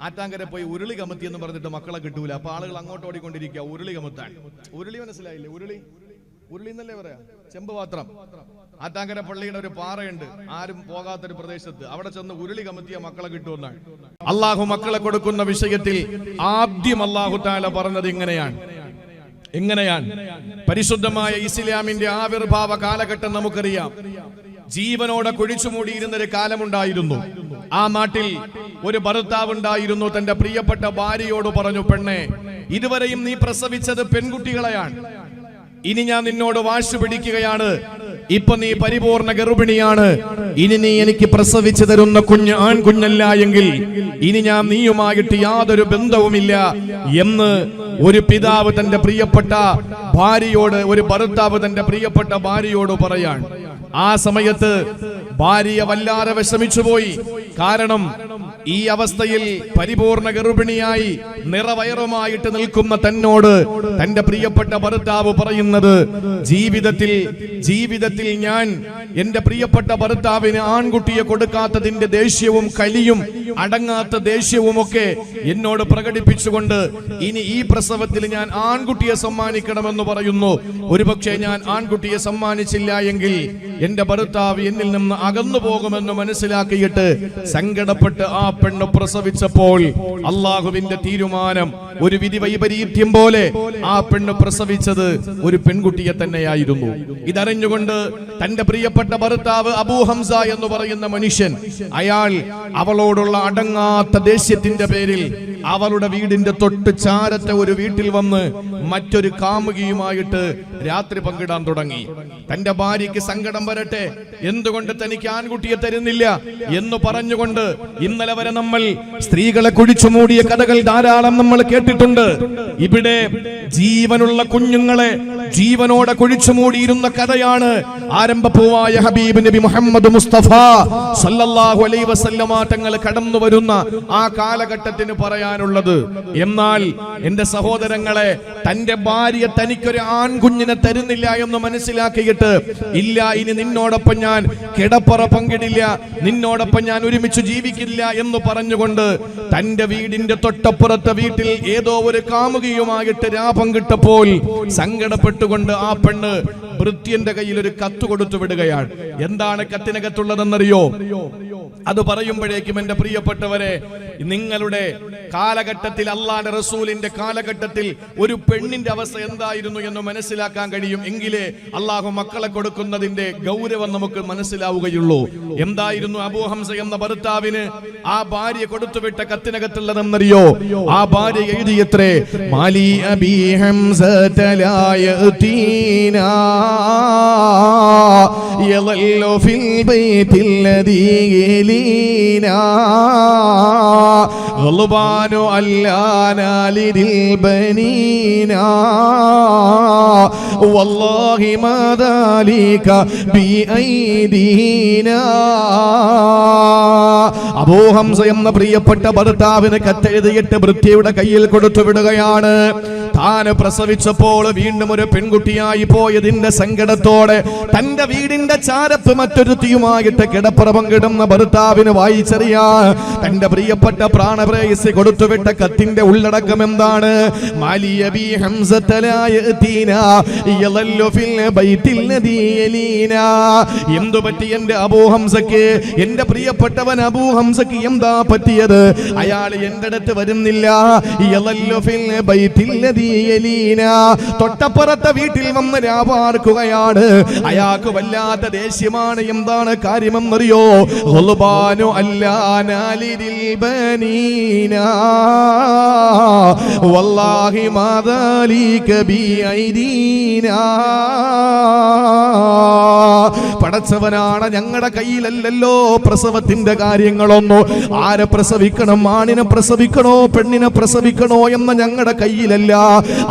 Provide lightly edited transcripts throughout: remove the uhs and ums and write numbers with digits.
ആറ്റാങ്കര പോയി ഉരുളി കമത്തി എന്ന് പറഞ്ഞിട്ട് മക്കളെ കിട്ടൂല. അപ്പൊ ആളുകൾ അങ്ങോട്ട് ഓടിക്കൊണ്ടിരിക്കുക. ഉരുളി കമത്താൻ. ഉരുളി മനസ്സിലായില്ലേ? ഉരുളി എന്നല്ലേ പറയാ, ചെമ്പ് പാത്രം. ആറ്റാങ്കര പള്ളിയുടെ ഒരു പാറയുണ്ട്, ആരും പോകാത്തൊരു പ്രദേശത്ത്. അവിടെ ചെന്ന് ഉരുളി കമത്തിയ മക്കളെ കിട്ടുമെന്നാണ്. അള്ളാഹു മക്കളെ കൊടുക്കുന്ന വിഷയത്തിൽ ആദ്യം അള്ളാഹു തആല പറഞ്ഞത് എങ്ങനെയാണ് പരിശുദ്ധമായ ഇസ്ലാമിന്റെ ആവിർഭാവ കാലഘട്ടം നമുക്കറിയാം. ജീവനോടെ കുഴിച്ചുമൂടിയിരുന്നൊരു കാലമുണ്ടായിരുന്നു. ആ നാട്ടിൽ ഒരു ഭർത്താവ് ഉണ്ടായിരുന്നു. തന്റെ പ്രിയപ്പെട്ട ഭാര്യയോട് പറഞ്ഞു, പെണ്ണെ, ഇതുവരെയും നീ പ്രസവിച്ചത് പെൺകുട്ടികളെയാണ്. ഇനി ഞാൻ നിന്നോട് വാശി പിടിക്കുകയാണ്. ഇപ്പൊ നീ പരിപൂർണ ഗർഭിണിയാണ്. ഇനി നീ എനിക്ക് പ്രസവിച്ചു തരുന്ന കുഞ്ഞ് ആൺകുഞ്ഞല്ല എങ്കിൽ ഇനി ഞാൻ നീയുമായിട്ട് യാതൊരു ബന്ധവുമില്ല എന്ന് ഒരു പിതാവ് തന്റെ പ്രിയപ്പെട്ട ഭാര്യയോട്, ഒരു ഭർത്താവ് തന്റെ പ്രിയപ്പെട്ട ഭാര്യയോട് പറയാൻ. ആ സമയത്ത് ഭാര്യ വല്ലാതെ വിഷമിച്ചുപോയി. കാരണം ഈ അവസ്ഥയിൽ പരിപൂർണ ഗർഭിണിയായി നിറവയറുമായിട്ട് നിൽക്കുന്ന തന്നോട് തന്റെ പ്രിയപ്പെട്ട ഭർത്താവ് പറയുന്നത്, ജീവിതത്തിൽ ഞാൻ എന്റെ പ്രിയപ്പെട്ട ഭർത്താവിന് ആൺകുട്ടിയെ കൊടുക്കാത്തതിന്റെ ദേഷ്യവും കലിയും അടങ്ങാത്ത ദേഷ്യവും ഒക്കെ എന്നോട് പ്രകടിപ്പിച്ചുകൊണ്ട് ഇനി ഈ പ്രസവത്തിൽ ഞാൻ ആൺകുട്ടിയെ സമ്മാനിക്കണമെന്ന് പറയുന്നു. ഒരുപക്ഷെ ഞാൻ ആൺകുട്ടിയെ സമ്മാനിച്ചില്ല എങ്കിൽ എന്റെ ഭർത്താവ് എന്നിൽ നിന്ന് അകന്നു പോകുമെന്ന് മനസ്സിലാക്കിയിട്ട് സങ്കടപ്പെട്ട് ആ പെണ്ണ് പ്രസവിച്ചപ്പോൾ അള്ളാഹുവിന്റെ തീരുമാനം ഒരു വിധി വൈപരീത്യം പോലെ ആ പെണ്ണ് പ്രസവിച്ചത് ഒരു പെൺകുട്ടിയെ തന്നെയായിരുന്നു. ഇതറിഞ്ഞുകൊണ്ട് തന്റെ പ്രിയപ്പെട്ട ഭർത്താവ് അബൂ ഹംസ എന്ന് പറയുന്ന മനുഷ്യൻ, അയാൾ അവളോടുള്ള അടങ്ങാത്ത ദേഷ്യത്തിന്റെ പേരിൽ അവളുടെ വീടിന്റെ തൊട്ട് ചാരത്തെ ഒരു വീട്ടിൽ വന്ന് മറ്റൊരു കാമുകിയുമായിട്ട് രാത്രി പങ്കിടാൻ തുടങ്ങി. തന്റെ ഭാര്യയ്ക്ക് സങ്കടം വരട്ടെ, എന്തുകൊണ്ട് തനിക്ക് ആൺകുട്ടിയെ തരുന്നില്ല എന്ന് പറഞ്ഞുകൊണ്ട് ഇന്നലെ വരെ നമ്മൾ സ്ത്രീകളെ കുഴിച്ചു മൂടിയ കഥകൾ ധാരാളം നമ്മൾ കേട്ടിട്ടുണ്ട്. ഇവിടെ ജീവനുള്ള കുഞ്ഞുങ്ങളെ ജീവനോടെ കുഴിച്ചു മൂടിയിരുന്ന കഥയാണ് ആരംഭപ്പൂവായ ഹബീബ് നബി മുഹമ്മദ് മുസ്തഫ സല്ലല്ലാഹു അലൈഹി വസല്ലമ തങ്ങൾ കടന്നു വരുന്ന ആ കാലഘട്ടത്തിന് പറയാനുള്ളത്. എന്നാൽ എന്റെ സഹോദരങ്ങളെ, തന്റെ ഭാര്യ തനിക്കൊരു ആൺകുഞ്ഞിനെ തരുന്നില്ല എന്ന് മനസ്സിലാക്കിയിട്ട്, ഇല്ല ഇനി നിന്നോടൊപ്പം ഞാൻ കിടപ്പറ പങ്കിടില്ല, നിന്നോടൊപ്പം ഞാൻ ഒരുമിച്ച് ജീവിക്കില്ല എന്ന് പറഞ്ഞുകൊണ്ട് തന്റെ വീടിന്റെ തൊട്ടപ്പുറത്തെ വീട്ടിൽ ഏതോ ഒരു കാമുകിയുമായിട്ട് പങ്കിട്ടപ്പോൾ സങ്കടപ്പെട്ടുകൊണ്ട് ആ പെണ്ണ് ഭൃത്യന്റെ കയ്യിൽ ഒരു കത്ത് കൊടുത്തു വിടുകയാണ്. എന്താണ് കത്തിനകത്തുള്ളതെന്നറിയോ? അത് പറയുമ്പോഴേക്കും എന്റെ പ്രിയപ്പെട്ടവരെ, നിങ്ങളുടെ കാലഘട്ടത്തിൽ, അള്ളാഹുവിന്റെ റസൂലിന്റെ കാലഘട്ടത്തിൽ ഒരു പെണ്ണിന്റെ അവസ്ഥ എന്തായിരുന്നു എന്ന് മനസ്സിലാക്കാൻ കഴിയും. എങ്കിലേ അള്ളാഹു മക്കളെ കൊടുക്കുന്നതിന്റെ ഗൗരവം നമുക്ക് മനസ്സിലാവുകയുള്ളൂ. എന്തായിരുന്നു അബൂ ഹംസ എന്ന ഭർത്താവിന് ആ ഭാര്യ കൊടുത്തുവിട്ട കത്തിനകത്തുള്ളതെന്നറിയോ? ആ ഭാര്യ എഴുതിയത്രേ, മാലി അബീ ഹംസത ലാ യഅതീനാ യളല്ലു ഫിൽ ബൈത്തിൽ ലദീ യലീനാ ഗൽബാനു അല്ലാനാ ലിൽ ബനീനാ വല്ലാഹി മാ ദാലിക ബിഐദീനാ. അബൂ ഹംസ എന്ന പ്രിയപ്പെട്ട ഭർത്താവിന് കത്തെഴുതിയിട്ട് ഭൃത്യയുടെ കയ്യിൽ കൊടുത്തു വിടുകയാണ്. താൻ പ്രസവിച്ചപ്പോൾ വീണ്ടും ഒരു പെൺകുട്ടിയായി പോയതിന്റെ സങ്കടത്തോടെ തന്റെ വീടിന്റെ ചാരത്ത് മറ്റൊരുത്തിയുമായിട്ട് കിടപ്പറ പങ്കിടുന്ന ഭർത്താവിന് വായിച്ചറിയാൻ തന്റെ പ്രിയപ്പെട്ട പ്രാണപ്രേയസി കൊടുത്തുവിട്ട കത്തിന്റെ ഉള്ളടക്കം എന്താണ്? എന്തു പറ്റി എന്റെ അബൂ ഹംസക്ക്? എന്റെ പ്രിയപ്പെട്ടവൻ അബൂ ഹംസക്ക് എന്താ പറ്റിയത്? അയാൾ എന്റെ അടുത്ത് വരുന്നില്ല. തൊട്ടപ്പുറത്തെ വീട്ടിൽ വന്ന് രാപാർക്കുകയാണ്. അയാൾക്ക് വല്ലാത്ത ദേഷ്യമാണ്. എന്താണ് കാര്യമെന്നറിയോ? വല്ലാഹി മാ ദാലിക ബിഐദീനാ. പടച്ചവനാണ്, ഞങ്ങളുടെ കയ്യിലല്ലല്ലോ പ്രസവത്തിന്റെ കാര്യങ്ങളൊന്നും. ആരെ പ്രസവിക്കണം, ആണിനെ പ്രസവിക്കണോ പെണ്ണിനെ പ്രസവിക്കണോ എന്ന ഞങ്ങളുടെ കയ്യിലല്ല.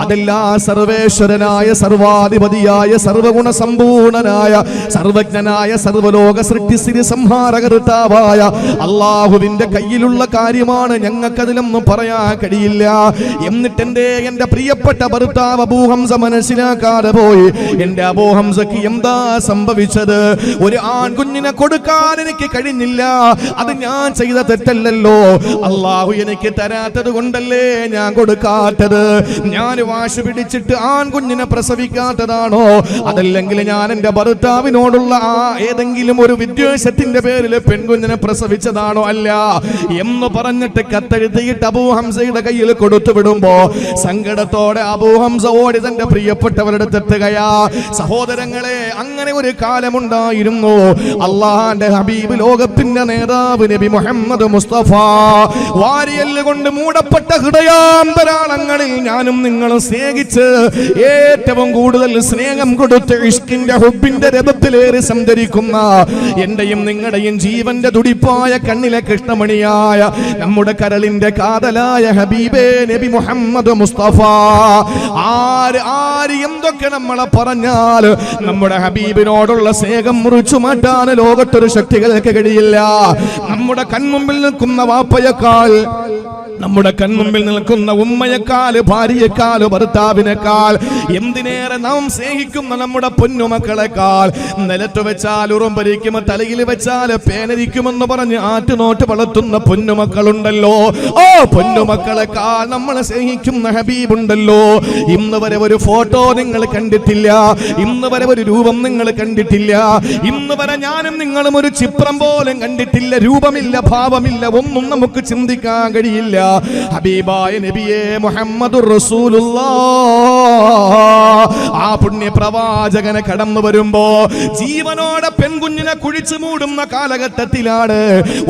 അതെല്ലാം സർവേശ്വരനായ സർവാധിപതിയായ സർവഗുണ സമ്പൂർണനായ സർവജ്ഞനായ സർവലോക സൃഷ്ടിസ്ഥിതി സംഹാരകർത്താവായ അള്ളാഹുവിന്റെ കയ്യിലുള്ള കാര്യമാണ്. ഞങ്ങൾക്കതിലൊന്നും പറയാൻ കഴിയില്ല. എന്നിട്ട് എന്റെ പ്രിയപ്പെട്ട ഭർത്താവ് അബൂ ഹംസ മനസ്സിലാക്കാതെ പോയി. എന്റെ അബൂ ഹംസക്ക് എന്താ സംഭവിച്ചത്? പ്രസവിച്ചത്. ഒരു ആൺകുഞ്ഞിനെ കൊടുക്കാൻ എനിക്ക് കഴിഞ്ഞില്ല. അത് ഞാൻ ചെയ്ത തെറ്റല്ലല്ലോ. അള്ളാഹു എനിക്ക് തരാത്തത് കൊണ്ടല്ലേ ഞാൻ കൊടുക്കാത്തത്. ഞാൻ വാശി പിടിച്ചിട്ട് ആൺകുഞ്ഞിനെ പ്രസവിക്കാത്തതാണോ? അതല്ലെങ്കിൽ ഞാൻ എന്റെ ഭർത്താവിനോടുള്ള ഏതെങ്കിലും ഒരു വിദ്വേഷത്തിന്റെ പേരിൽ പെൺകുഞ്ഞിനെ പ്രസവിച്ചതാണോ? അല്ല എന്ന് പറഞ്ഞിട്ട് കത്തെഴുതിയിട്ട് അബൂ ഹംസയുടെ കയ്യിൽ കൊടുത്തു വിടുമ്പോ സങ്കടത്തോടെ അബൂ ഹംസ ഓടി തന്റെ പ്രിയപ്പെട്ടവരുടെ തെത്തുകയാ. സഹോദരങ്ങളെ, അങ്ങനെ ഒരു കാലമുണ്ടായിരുന്നു. അള്ളാഹുവിന്റെ ഹബീബ്, ലോകത്തിന്റെ നേതാവ് നബി മുഹമ്മദ് മുസ്തഫ, വാരിയല്ല് കൊണ്ട് മൂടപ്പെട്ട ഹൃദയാന്തരാളങ്ങളിൽ ഞാനും നിങ്ങളും സ്നേഹിച്ച് ഏറ്റവും കൂടുതൽ സ്നേഹം കൊടുത്ത് ഇഷ്കിന്റെ ഹുബിന്റെ രഥത്തിലേറി സഞ്ചരിക്കുന്ന എന്റെയും നിങ്ങളുടെയും ജീവന്റെ തുടിപ്പായ കണ്ണിലെ കൃഷ്ണമണിയായ നമ്മുടെ കരളിന്റെ കാതലായ ഹബീബേ നബി മുഹമ്മദ് മുസ്തഫ, ആര് എന്തൊക്കെ നമ്മളെ പറഞ്ഞാൽ നമ്മുടെ ഹബീബിനോടുള്ള സ്നേഹം മുറിച്ചു മാറ്റാൻ ലോകത്തൊരു ശക്തികൾക്ക് കഴിയില്ല. നമ്മുടെ കൺമുമ്പിൽ നിൽക്കുന്ന വാപ്പയേക്കാൾ, നമ്മുടെ കൺമുമ്പിൽ നിൽക്കുന്ന ഉമ്മയേക്കാൾ, ഭാര്യയെക്കാൾ, ഭർത്താവിനേക്കാൾ, എന്തിനേറെ നാം സ്നേഹിക്കുന്ന നമ്മുടെ പൊന്നുമക്കളെക്കാൾ, നിലത്ത് വെച്ചാൽ ഉറുമ്പരിക്കും, തലയിൽ വെച്ചാൽ പേനരിക്കുമെന്ന് പറഞ്ഞ് ആറ്റുനോട്ട് വളർത്തുന്ന പൊന്നുമക്കളുണ്ടല്ലോ. ഓ പൊന്നുമക്കളെക്കാൾ നമ്മളെ സ്നേഹിക്കുന്ന ഹബീബുണ്ടല്ലോ. ഇന്ന് വരെ ഒരു ഫോട്ടോ നിങ്ങൾ കണ്ടിട്ടില്ല, ഇന്ന് വരെ ഒരു രൂപം നിങ്ങൾ കണ്ടിട്ടില്ല, ഇന്ന് വരെ ഞാനും നിങ്ങളും ഒരു ചിത്രം പോലും കണ്ടിട്ടില്ല. രൂപമില്ല, ഭാവമില്ല, ഒന്നും നമുക്ക് ചിന്തിക്കാൻ കഴിയില്ല. ഹബീബായ നബിയെ മുഹമ്മദുർ റസൂലുള്ളാഹ്, ആ പുണ്യ പ്രവാചകനെ കടന്നു വരുമ്പോ ജീവനോടെ പെൺകുഞ്ഞിനെ കുഴിച്ചു മൂടുന്ന കാലഘട്ടത്തിലാണ്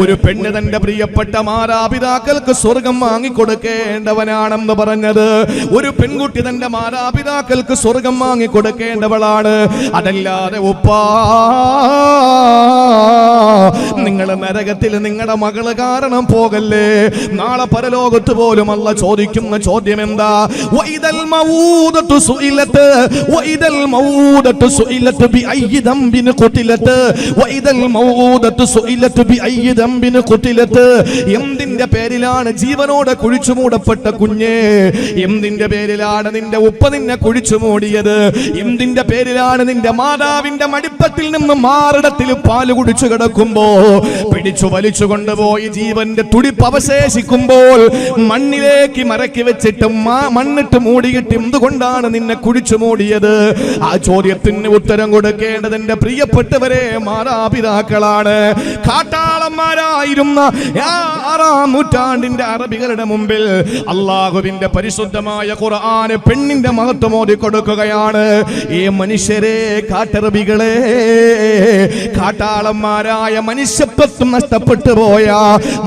ഒരു പെണ്ണ് തന്റെ പ്രിയപ്പെട്ട മാതാപിതാക്കൾക്ക് സ്വർഗം വാങ്ങിക്കൊടുക്കേണ്ടവനാണെന്ന് പറഞ്ഞത്. ഒരു പെൺകുട്ടി തന്റെ മാതാപിതാക്കൾക്ക് സ്വർഗം വാങ്ങിക്കൊടുക്കേണ്ടവളാണ്. അതല്ലാതെ ഉപ്പാ, നിങ്ങൾ നരകത്തിൽ നിങ്ങളുടെ മകള് കാരണം പോകല്ലേ. നാളെ പരലോകത്ത് പോലും അല്ല ചോദിക്കുന്ന ചോദ്യം എന്താ? വഇദൽ മൗദതു സുഇലത് വഇദൽ മൗദതു സുഇലത് ബിഅയ്യി ദംബിൻ ഖുതിലത് വഇദൽ മൗദതു സുഇലത് ബിഅയ്യി ദംബിൻ ഖുതിലത്. എന്തിന്റെ പേരിലാണ് ജീവനോടെ കുഴിച്ചു മൂടപ്പെട്ട കുഞ്ഞേ? എന്തിന്റെ പേരിലാണ് നിന്റെ ഉപ്പ നിന്നെ കുഴിച്ചു മൂടിയത്? എന്തിന്റെ പേരിലാണ് നിന്റെ മാതാവിന്റെ മടിപ്പത്തിൽ നിന്ന് മാറിടത്തിൽ പാല് കുടിച്ചു കിടക്കുമ്പോ പിടിച്ചു വലിച്ചു കൊണ്ടുപോയി ജീവന്റെ തുടിപ്പ് അവശേഷിക്കുമ്പോൾ മണ്ണിലേക്ക് മറക്കി വെച്ചിട്ട് മണ്ണിട്ട് മൂടിയിട്ട് എന്തുകൊണ്ടാണ് നിന്നെ കുഴിച്ചു മൂടിയത്? ആ ചോദ്യത്തിന് ഉത്തരം കൊടുക്കേണ്ടത് എന്റെ പ്രിയപ്പെട്ടവരെ മാതാപിതാക്കളാണ്. കാട്ടാളന്മാരായിരുന്ന 6-ാം നൂറ്റാണ്ടിന്റെ അറബികളുടെ മുമ്പിൽ അള്ളാഹുവിന്റെ പരിശുദ്ധമായ ഖുർആൻ പെണ്ണിന്റെ മഹത്വം ഓതി കൊടുക്കുകയാണ്. ഈ മനുഷ്യരെ, കാട്ടറബികളെ, കാട്ടാളന്മാരായ മനുഷ്യത്വം നഷ്ടപ്പെട്ടു പോയ,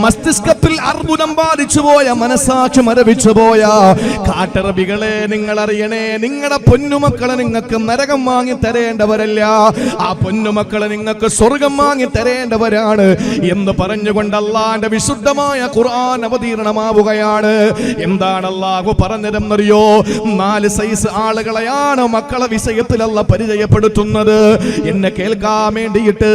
മസ്തിഷ്കത്തിൽ അർബുദം ബാധിച്ചു പോയ, മനസാക്ഷി മരവിച്ചു പോയ കാട്ടറബികളെ, നിങ്ങൾ അറിയണേ, നിങ്ങളുടെ പൊന്നുമക്കളെ നിങ്ങൾക്ക് നരകം വാങ്ങി തരേണ്ടവരല്ല, ആ പൊന്നുമക്കളെ നിങ്ങൾക്ക് സ്വർഗം വാങ്ങി തരേണ്ടവരാണ് എന്ന് പറഞ്ഞുകൊണ്ട് അള്ളാന്റെ വിശുദ്ധമായ ഖുർആൻ അവതീർണമാവുകയാണ്. എന്താണ് അള്ളാഹു പറഞ്ഞതെന്നറിയോ? 4 സൈസ് ആളുകളെയാണ് മക്കളെ വിഷയത്തിൽ അല്ലാഹു പരിചയപ്പെടുത്തുന്നത്. എന്നെ കേൾക്കാൻ വേണ്ടിയിട്ട്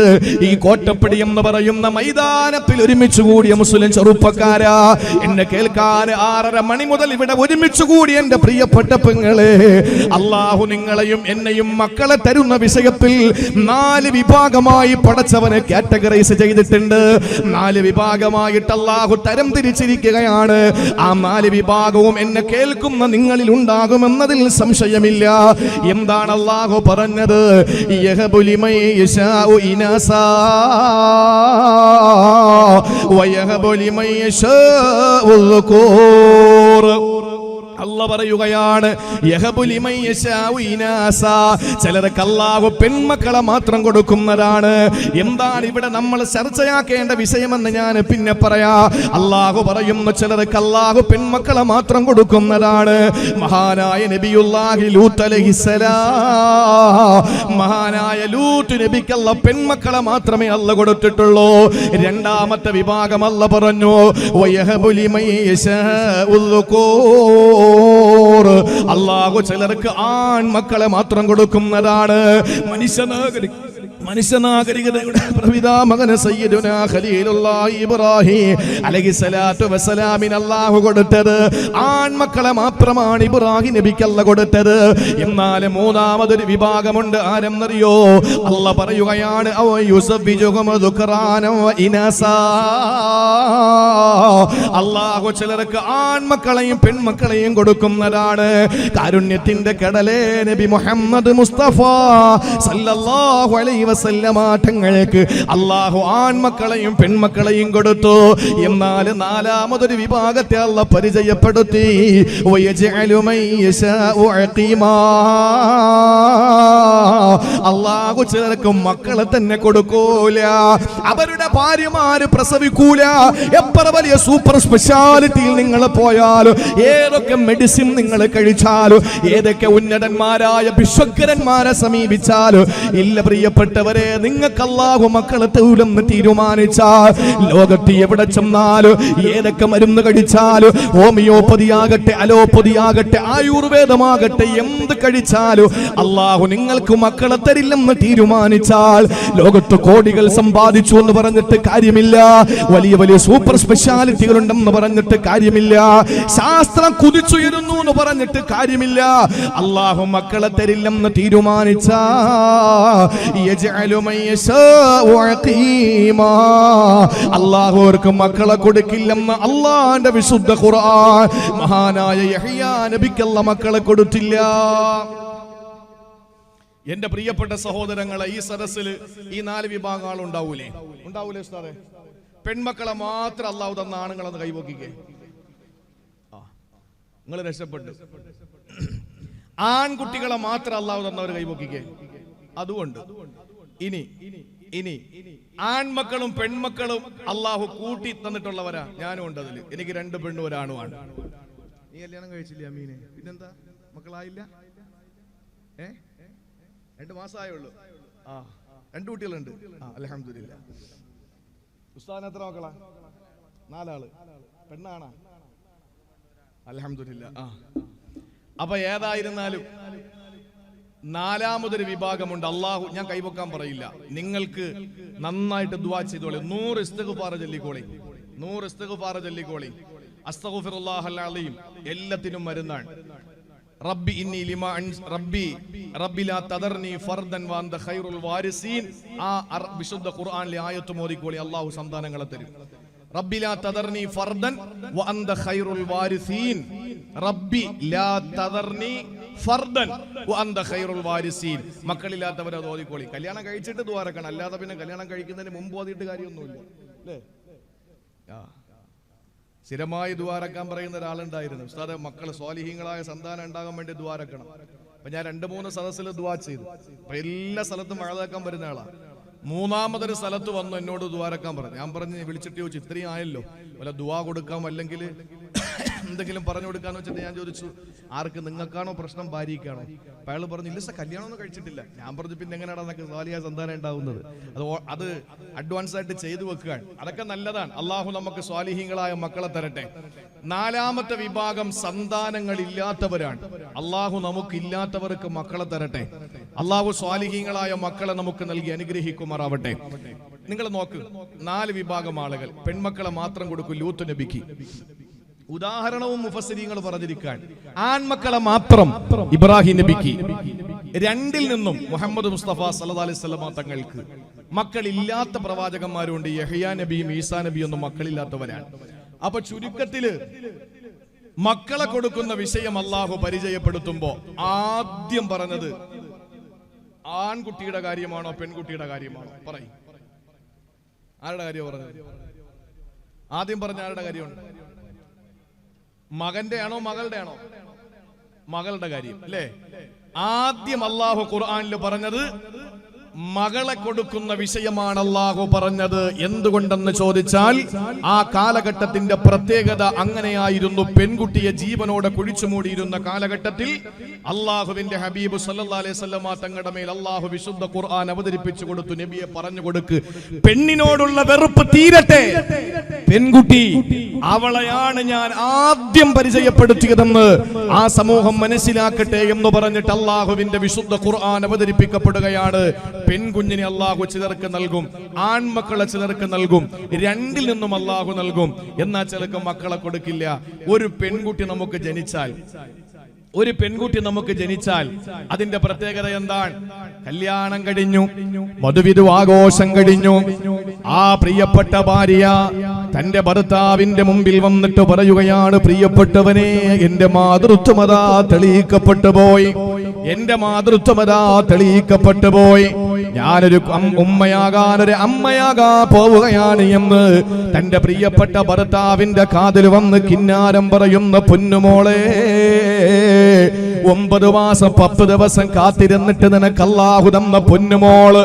ഈ കോട്ടപ്പടി എന്ന് പറയുന്ന മൈതാനത്തിൽ ഒരുമിച്ച് കൂടിയ മുസ്ലിം ചെറുപ്പക്കാരാ, എന്നെ കേൾക്കാൻ 6:30 മണി മുതൽ ഇവിടെ ഒരുമിച്ച് കൂടി എന്റെ പ്രിയപ്പെട്ട പെങ്ങളെ, അള്ളാഹു നിങ്ങളെയും എന്നെയും മക്കളെ തരുന്ന വിഷയത്തിൽ 4 വിഭാഗമായി പടച്ചവനെ കാറ്റഗറൈസ് ചെയ്തിട്ടുണ്ട്. 4 വിഭാഗമായിട്ട് അള്ളാഹു തരം തിരിച്ചിരിക്കുകയാണ്. ആ 4 വിഭാഗവും എന്നെ കേൾക്കുന്ന നിങ്ങളിൽ ഉണ്ടാകുമെന്നതിൽ സംശയമില്ല. എന്താണ് അള്ളാഹു പറഞ്ഞത്? യഹബു ലിമൻ യശാഉ ഇനാസാ വയഹബു ലിമൻ യശാഉ ദുകൂർ. അല്ലാഹു പറയുകയാണ്, ചിലർക്ക് അല്ലാഹു പെൺമക്കളെ മാത്രം കൊടുക്കുന്നതാണ്. എന്താണ് ഇവിടെ നമ്മൾ ചർച്ചയാക്കേണ്ട വിഷയമെന്ന് ഞാൻ പിന്നെ പറയാ. അല്ലാഹു പറയുന്നു, ചിലർക്ക് അല്ലാഹു പെൺമക്കളെ മാത്രം കൊടുക്കുന്നതാണ്. മഹാനായ നബിയുല്ലാഹി ലൂത്ത് അലൈഹിസ്സലാം, മഹാനായ ലൂത്ത് നബിക്ക് അല്ലാഹു പെൺമക്കളെ മാത്രമേ അല്ലാഹു കൊടുത്തിട്ടുള്ളൂ. രണ്ടാമത്തെ വിഭാഗം അല്ലാഹു പറഞ്ഞു, വയഹബു ലിമൻ യശാഉ ദുകൂർ, അല്ലാഹു ചിലർക്ക് ആൺമക്കളെ മാത്രം കൊടുക്കുന്നതാണ്. മനുഷ്യനാഗരികതയുടെ പ്രവിതാമകന് സയ്യിദുനാ ഖലീലുല്ലാഹി ഇബ്രാഹിം അലൈഹിസ്സലാത്തു വസ്സലാമിന് അല്ലാഹു കൊടുത്തത് ആൺമക്കളെ മാത്രമാണ് ഇബ്രാഹിം നബിക്ക് അല്ലാഹു കൊടുത്തത്. എന്നാൽ മൂന്നാമതൊരു വിഭാഗമുണ്ട്. ആരെന്നറിയോ? അല്ലാഹ് പറയുകയാണ് അവ യുസബ്ബിജുഹും ദുക്റാനൻ വ ഇനാസാ. അല്ലാഹു ചിലർക്ക് ആൺമക്കളെയും പെൺമക്കളെയും കൊടുക്കുന്നതാണ്. കാരുണ്യത്തിന്റെ കടലേ നബി മുഹമ്മദ് മുസ്തഫ സല്ലല്ലാഹു അലൈഹി വസല്ലമ തങ്ങൾക്ക് അല്ലാഹു ആൺമക്കളെയും പെൺമക്കളെയും കൊടുത്തു. എന്നാൽ നാലാമതൊരു വിഭാഗത്തെ അല്ലാഹ് പരിചയപ്പെടുത്തി. വയജഅലു മൻ യശാഉ അഖീമാ. അല്ലാഹു ചിലർക്ക് മക്കളെ തന്നെ കൊടുക്കൂല, അവരുടെ ഭാര്യമാര് പ്രസവിക്കൂല. എത്ര വലിയ സൂപ്പർ സ്പെഷ്യാലിറ്റിയിൽ നിങ്ങൾ പോയാലും, ഏതൊക്കെ മെഡിസിൻ നിങ്ങൾ കഴിച്ചാലും, ഏതൊക്കെ ഉന്നതന്മാരായ വിശ്വഗ്രന്മാരെ സമീപിച്ചാലും ഇല്ല പ്രിയപ്പെട്ടവരെ, നിങ്ങൾക്ക് അല്ലാഹു മക്കളെ തൗലെന്ന് തീരുമാനിച്ചാൽ ലോകത്ത് എവിടെ ചെന്നാലും ഏതൊക്കെ മരുന്ന് കഴിച്ചാലും, ഹോമിയോപ്പതി ആകട്ടെ, അലോപ്പതി ആകട്ടെ, ആയുർവേദമാകട്ടെ, എന്ത് കഴിച്ചാലും അല്ലാഹു നിങ്ങൾക്ക് മക്കളെ തരില്ലെന്ന് തീരുമാനിച്ചാൽ ലോകത്ത് കോടികൾ സമ്പാദിച്ചു എന്ന് പറഞ്ഞിട്ട് കാര്യമില്ല, വലിയ വലിയ സൂപ്പർ സ്പെഷ്യാലിറ്റികൾ ഉണ്ടെന്ന് പറഞ്ഞിട്ട് കാര്യമില്ല, ശാസ്ത്രം കുതിച്ചുയരുന്നു എന്ന് പറഞ്ഞിട്ട് കാര്യമില്ല. അല്ലാഹു മക്കളെ തരില്ലെന്ന് തീരുമാനിച്ചാൽ അല്ലാഹു അവർക്ക് മക്കളെ കൊടുക്കില്ലെന്ന് അല്ലാഹുവിന്റെ വിശുദ്ധ ഖുർആൻ. മഹാനായ യഹ്യാ നബിക്ക് അല്ലാഹു മക്കളെ കൊടുത്തില്ല. എന്റെ പ്രിയപ്പെട്ട സഹോദരങ്ങളെ, ഈ സദസ്സിൽ ഈ 4 വിഭാഗം ആളുണ്ടാവൂലേ? ഉണ്ടാവൂലേ ഉസ്താദേ? പെൺമക്കളെ മാത്രം അല്ലാഹു തന്ന ആണുങ്ങളെന്ന് കൈവക്കിക്കേ. നിങ്ങൾ രക്ഷപ്പെട്ടു. ആൺകുട്ടികളെ മാത്രം അല്ലാഹു തന്നവർ കൈവക്കിക്കേ. അതുകൊണ്ട് ഇനി ആൺമക്കളും പെൺമക്കളും അല്ലാഹു കൂട്ടി തന്നിട്ടുള്ളവരാ. ഞാനും ഉണ്ട് അതിൽ. എനിക്ക് 2 പെണ്ണും 1 ആണുമാണ്. നീ കല്യാണം കഴിച്ചില്ല അമീനെ? പിന്നെന്താ മക്കളായില്ല? 2 മാസമായുള്ളൂ. 2 കുട്ടികളുണ്ട്. അൽഹംദുലില്ലാ. ഉസ്താദിന് എത്ര മക്കളാ? 4 ആള്. പെണ്ണാണാ? അൽഹംദുലില്ലാ. അപ്പൊ ഏതായിരുന്നാലും നാലാമതൊരു വിഭാഗമുണ്ട്. അല്ലാഹു, ഞാൻ കൈവക്കാൻ പറയില്ല, നിങ്ങൾക്ക് നന്നായിട്ട് ദുആ ചെയ്തോളി. 100 ഇസ്തിഗ്ഫാർ ചൊല്ലിക്കോളി. 100 ഇസ്തിഗ്ഫാർ ചൊല്ലിക്കോളി. അസ്തഗ്ഫിറുല്ലാഹൽ അലീം എല്ലാത്തിനും മരുന്നാണ്. റബ്ബി ഇന്നി ലിമാ റബ്ബി ലാ തദർനി ഫർദൻ വ അൻത ഖൈറുൽ വാരിസീൻ. ആ വിശുദ്ധ ഖുർആനിലെ ആയത്ത് മോദിക്കോളി. അല്ലാഹു സന്താനങ്ങളെ തരും. റബ്ബി ലാ തദർനി ഫർദൻ വ അൻത ഖൈറുൽ വാരിസീൻ. റബ്ബി ലാ തദർനി ഫർദൻ വ അൻത ഖൈറുൽ വാരിസീൻ. മക്കളില്ലാത്തവരെ അത് ഓതിക്കോളി. കല്യാണം കഴിച്ചിട്ട് ദുആ ഇറക്കണം, അല്ലാതെ പിന്നെ കല്യാണം കഴിക്കുന്നതിന് മുമ്പ് ഓതിയിട്ട് കാര്യമൊന്നുമില്ല അല്ലേ? സ്ഥിരമായി ദുആ ഇറക്കാൻ പറയുന്ന ഒരാളുണ്ടായിരുന്നു. ഉസ്താദ്, മക്കൾ സ്വാലിഹീങ്ങളായ സന്താനം ഉണ്ടാകാൻ വേണ്ടി ദുആ ഇറക്കണം. അപ്പൊ ഞാൻ 2-3 സദസ്സിൽ ദുആ ചെയ്തു. അപ്പൊ എല്ലാ സ്ഥലത്തും മഴതാക്കാൻ വരുന്ന ആളാ. 3-മതൊരു സ്ഥലത്ത് വന്നു എന്നോട് ദുആ ഇറക്കാൻ പറഞ്ഞു. ഞാൻ പറഞ്ഞു, വിളിച്ചിട്ട് ചോദിച്ചു, ഇത്രയും ആയല്ലോ, വല്ല ദുആ കൊടുക്കാം, അല്ലെങ്കിൽ എന്തെങ്കിലും പറഞ്ഞു കൊടുക്കാന്ന് വെച്ചിട്ട് ഞാൻ ചോദിച്ചു, ആർക്ക്, നിങ്ങൾക്കാണോ പ്രശ്നം ഭാര്യയ്ക്കാണോ? അപ്പൊ അയാൾ പറഞ്ഞു, ഇല്ല സാർ, കല്യാണമൊന്നും കഴിച്ചിട്ടില്ല. ഞാൻ പറഞ്ഞു, പിന്നെ എങ്ങനെയാണ് നമുക്ക് സ്വാലിഹായ സന്താനം ഉണ്ടാവുന്നത്? അത് അഡ്വാൻസ് ആയിട്ട് ചെയ്തു വെക്കുകയാണ്. അതൊക്കെ നല്ലതാണ്. അള്ളാഹു നമുക്ക് സ്വാലിഹീങ്ങളായ മക്കളെ തരട്ടെ. 4-മത്തെ വിഭാഗം സന്താനങ്ങൾ ഇല്ലാത്തവരാണ്. അള്ളാഹു നമുക്ക് ഇല്ലാത്തവർക്ക് മക്കളെ തരട്ടെ. അള്ളാഹു സ്വാലിഹീങ്ങളായ മക്കളെ നമുക്ക് നൽകി അനുഗ്രഹിക്കുമാറാവട്ടെ. നിങ്ങൾ നോക്ക്, 4 വിഭാഗം ആളുകൾ പെൺമക്കളെ മാത്രം കൊടുക്കും ലൂത്ത് നബിക്ക്. ഉദാഹരണവും മുഫസ്സിരീങ്ങൾ പറഞ്ഞിരിക്കാൻ. ആൺമക്കളെ മാത്രം ഇബ്രാഹിം നബിക്ക്. 2-ൽ നിന്നും മുഹമ്മദ് മുസ്തഫ സല്ലല്ലാഹു അലൈഹി വസല്ലം തങ്ങൾക്ക് മക്കളില്ലാത്ത പ്രവാചകന്മാരുണ്ട്. യഹ്യാ നബിയും ഈസാ നബിയും ഒന്നും മക്കളില്ലാത്തവരാണ്. അപ്പൊ ചുരുക്കത്തില് മക്കളെ കൊടുക്കുന്ന വിഷയം അല്ലാഹു പരിചയപ്പെടുത്തുമ്പോ ആദ്യം പറഞ്ഞത് ആൺകുട്ടിയുടെ കാര്യമാണോ പെൺകുട്ടിയുടെ കാര്യമാണോ? പറയും. ആരുടെ കാര്യം പറഞ്ഞത്? ആദ്യം പറഞ്ഞ ആരുടെ കാര്യമുണ്ട്? മകന്റെ ആണോ മകളുടെ ആണോ? മകളുടെ കാര്യം അല്ലേ? ആദ്യം അല്ലാഹു ഖുർആനിൽ പറഞ്ഞത് മകളെ കൊടുക്കുന്ന വിഷയമാണ് അല്ലാഹു പറഞ്ഞത്. എന്തുകൊണ്ടെന്ന് ചോദിച്ചാൽ ആ കാലഘട്ടത്തിന്റെ പ്രത്യേകത അങ്ങനെയായിരുന്നു. പെൺകുട്ടിയെ ജീവനോടെ കുഴിച്ചുമൂടിയിരുന്ന കാലഘട്ടത്തിൽ അല്ലാഹുവിന്റെ ഹബീബ് സല്ലല്ലാഹു അലൈഹി വസല്ലമ തങ്ങളുടെ മേൽ അല്ലാഹു വിശുദ്ധ ഖുർആൻ അവതരിപ്പിച്ചു കൊടുത്തു. നബിയെ പറഞ്ഞു കൊടുക്ക്, പെണ്ണിനോടുള്ള വെറുപ്പ് തീരട്ടെ. പെൺകുട്ടി, അവളെയാണ് ഞാൻ ആദ്യം പരിചയപ്പെടുത്തിയതെന്ന് ആ സമൂഹം മനസ്സിലാക്കട്ടെ എന്ന് പറഞ്ഞിട്ട് അല്ലാഹുവിന്റെ വിശുദ്ധ ഖുർആൻ അവതരിപ്പിക്കപ്പെടുകയാണ്. പെൺകുഞ്ഞിനെ അള്ളാഹു ചിലർക്ക് നൽകും, ആൺമക്കളെ ചിലർക്ക് നൽകും, രണ്ടിൽ നിന്നും അള്ളാഹു നൽകും. എന്നാൽ ചിലർക്ക് മക്കളെ കൊടുക്കില്ല. ഒരു പെൺകുട്ടി നമുക്ക് ജനിച്ചാൽ അതിന്റെ പ്രത്യേകത എന്താണ്? കല്യാണം കഴിഞ്ഞു, മധുവിധു ആഘോഷം കഴിഞ്ഞു. ആ പ്രിയപ്പെട്ട ഭാര്യ തന്റെ ഭർത്താവിന്റെ മുമ്പിൽ വന്നിട്ട് പറയുകയാണ്, പ്രിയപ്പെട്ടവനെ, എന്റെ മാതൃത്വമതാ തെളിയിക്കപ്പെട്ടു പോയി, എന്റെ മാതൃത്വമതാ തെളിയിക്കപ്പെട്ടു പോയി, ഞാനൊരു ഉമ്മയാകാനൊരു അമ്മയാകാ പോവുകയാണ് എന്ന് തന്റെ പ്രിയപ്പെട്ട ഭർത്താവിന്റെ കാതിൽ വന്ന് കിന്നാരം പറയുന്ന പൊന്നുമോളെ, 9 മാസം 10 ദിവസം കാത്തിരുന്നിട്ട് നിനക്ക് അല്ലാഹു തന്ന പൊന്നുമോള്,